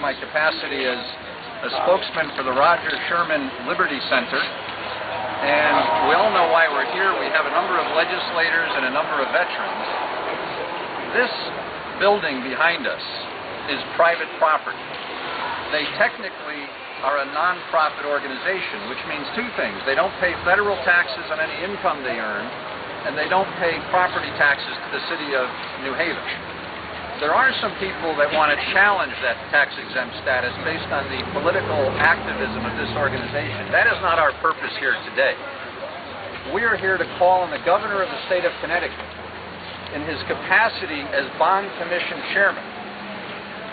my capacity as a spokesman for the Roger Sherman Liberty Center. And we all know why we're here. We have a number of legislators and a number of veterans. This building behind us is private property. They technically are a non-profit organization, which means two things. They don't pay federal taxes on any income they earn, and they don't pay property taxes to the city of New Haven. There are some people that want to challenge that tax-exempt status based on the political activism of this organization. That is not our purpose here today. We are here to call on the governor of the state of Connecticut, in his capacity as Bond Commission chairman,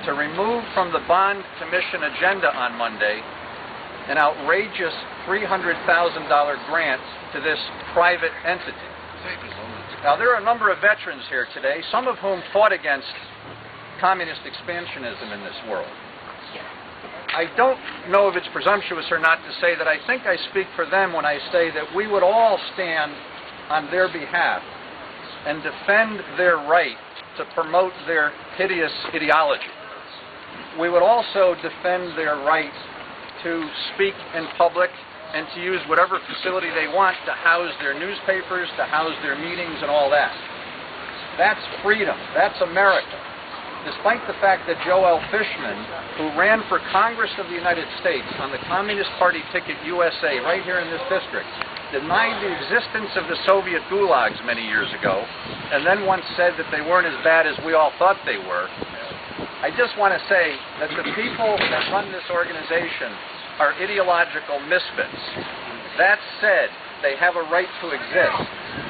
to remove from the Bond Commission agenda on Monday an outrageous $300,000 grant to this private entity. Now, there are a number of veterans here today, some of whom fought against communist expansionism in this world. I don't know if it's presumptuous or not to say that I think I speak for them when I say that we would all stand on their behalf and defend their right to promote their hideous ideology. We would also defend their right to speak in public and to use whatever facility they want to house their newspapers, to house their meetings and all that. That's freedom. That's America. Despite the fact that Joe L. Fishman, who ran for Congress of the United States on the Communist Party ticket USA right here in this district, denied the existence of the Soviet gulags many years ago, and then once said that they weren't as bad as we all thought they were, I just want to say that the people that run this organization are ideological misfits. That said, they have a right to exist,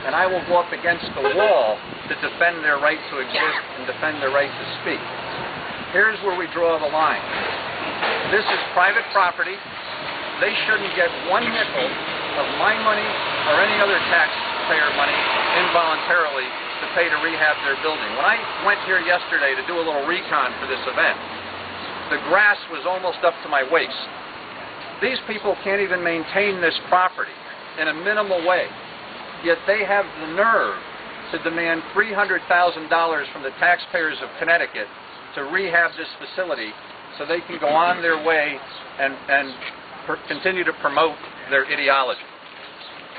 and I will go up against the wall to defend their right to exist and defend their right to speak. Here's where we draw the line. This is private property. They shouldn't get one nickel of my money or any other taxpayer money involuntarily to pay to rehab their building. When I went here yesterday to do a little recon for this event, the grass was almost up to my waist. These people can't even maintain this property in a minimal way, yet they have the nerve to demand $300,000 from the taxpayers of Connecticut to rehab this facility so they can go on their way and continue to promote their ideology.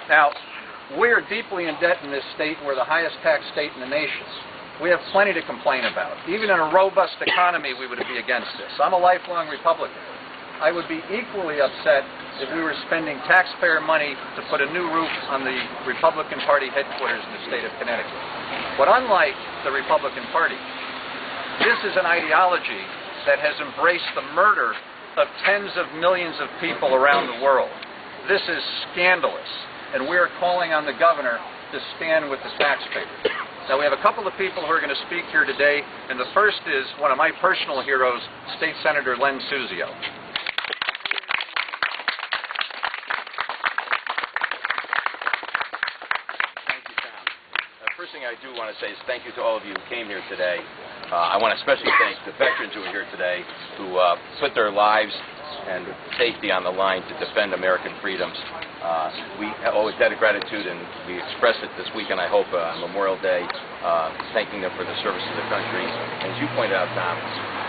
Now, we are deeply in debt in this state. We're the highest tax state in the nation. We have plenty to complain about. Even in a robust economy, we would be against this. I'm a lifelong Republican. I would be equally upset if we were spending taxpayer money to put a new roof on the Republican Party headquarters in the state of Connecticut. But unlike the Republican Party, this is an ideology that has embraced the murder of tens of millions of people around the world. This is scandalous, and we are calling on the governor to stand with the taxpayers. Now, we have a couple of people who are going to speak here today, and the first is one of my personal heroes, State Senator Len Suzio. First thing I do want to say is thank you to all of you who came here today. I want to especially thank the veterans who are here today who put their lives and safety on the line to defend American freedoms. We owe a debt of gratitude, and we express it this weekend, I hope, on Memorial Day, thanking them for the service to the country. As you pointed out, Tom,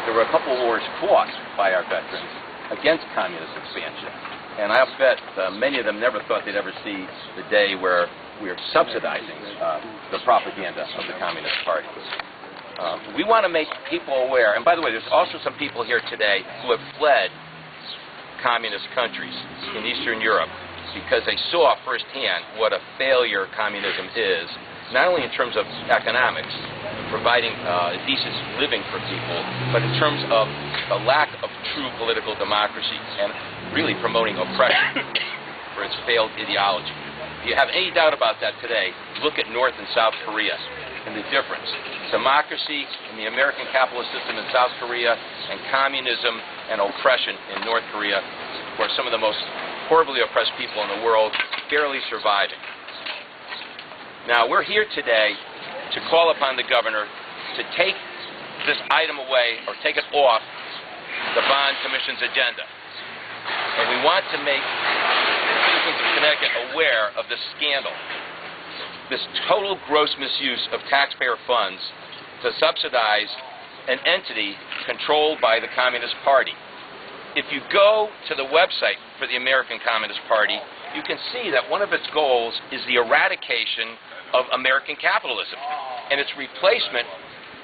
there were a couple of wars fought by our veterans against communist expansion. And I'll bet many of them never thought they'd ever see the day where we are subsidizing the propaganda of the Communist Party. We want to make people aware, and by the way, there's also some people here today who have fled communist countries in Eastern Europe because they saw firsthand what a failure communism is, not only in terms of economics, providing decent living for people, but in terms of the lack of true political democracy and really promoting oppression for its failed ideology. If you have any doubt about that today, look at North and South Korea and the difference. Democracy in the American capitalist system in South Korea and communism and oppression in North Korea, where some of the most horribly oppressed people in the world barely surviving. Now, we're here today to call upon the governor to take this item away or take it off the Bond Commission's agenda. And we want to make citizens of Connecticut aware of the scandal, this total gross misuse of taxpayer funds to subsidize an entity controlled by the Communist Party. If you go to the website for the American Communist Party, you can see that one of its goals is the eradication of American capitalism and its replacement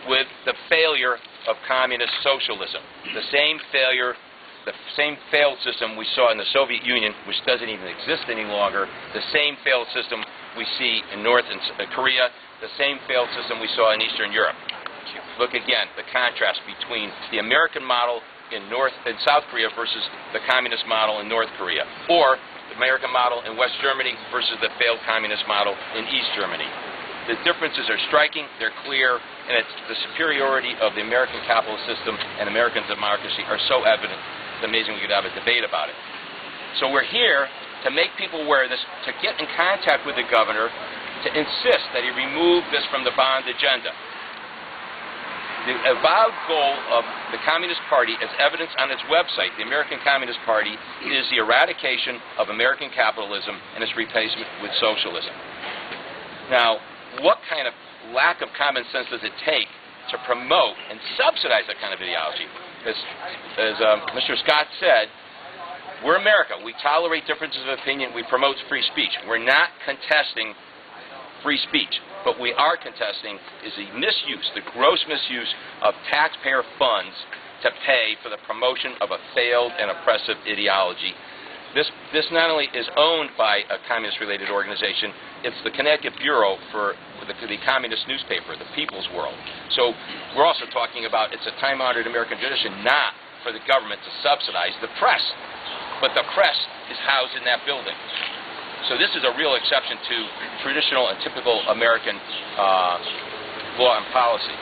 with the failure of communist socialism. The same failure, the same failed system we saw in the Soviet Union, which doesn't even exist any longer, the same failed system we see in North Korea, the same failed system we saw in Eastern Europe. Look again, the contrast between the American model in South Korea versus the communist model in North Korea, or the American model in West Germany versus the failed communist model in East Germany. The differences are striking, they're clear, and it's the superiority of the American capitalist system and American democracy are so evident, it's amazing we could have a debate about it. So we're here to make people aware of this, to get in contact with the governor, to insist that he remove this from the bond agenda. The avowed goal of the Communist Party, as evidenced on its website, the American Communist Party, is the eradication of American capitalism and its replacement with socialism. Now, what kind of lack of common sense does it take to promote and subsidize that kind of ideology? As Mr. Scott said, we're America. We tolerate differences of opinion. We promote free speech. We're not contesting free speech. But we are contesting is the misuse, the gross misuse of taxpayer funds to pay for the promotion of a failed and oppressive ideology. This not only is owned by a communist-related organization, it's the Connecticut Bureau for the communist newspaper, the People's World. So we're also talking about it's a time-honored American tradition not for the government to subsidize the press, but the press is housed in that building. So this is a real exception to traditional and typical American law and policy.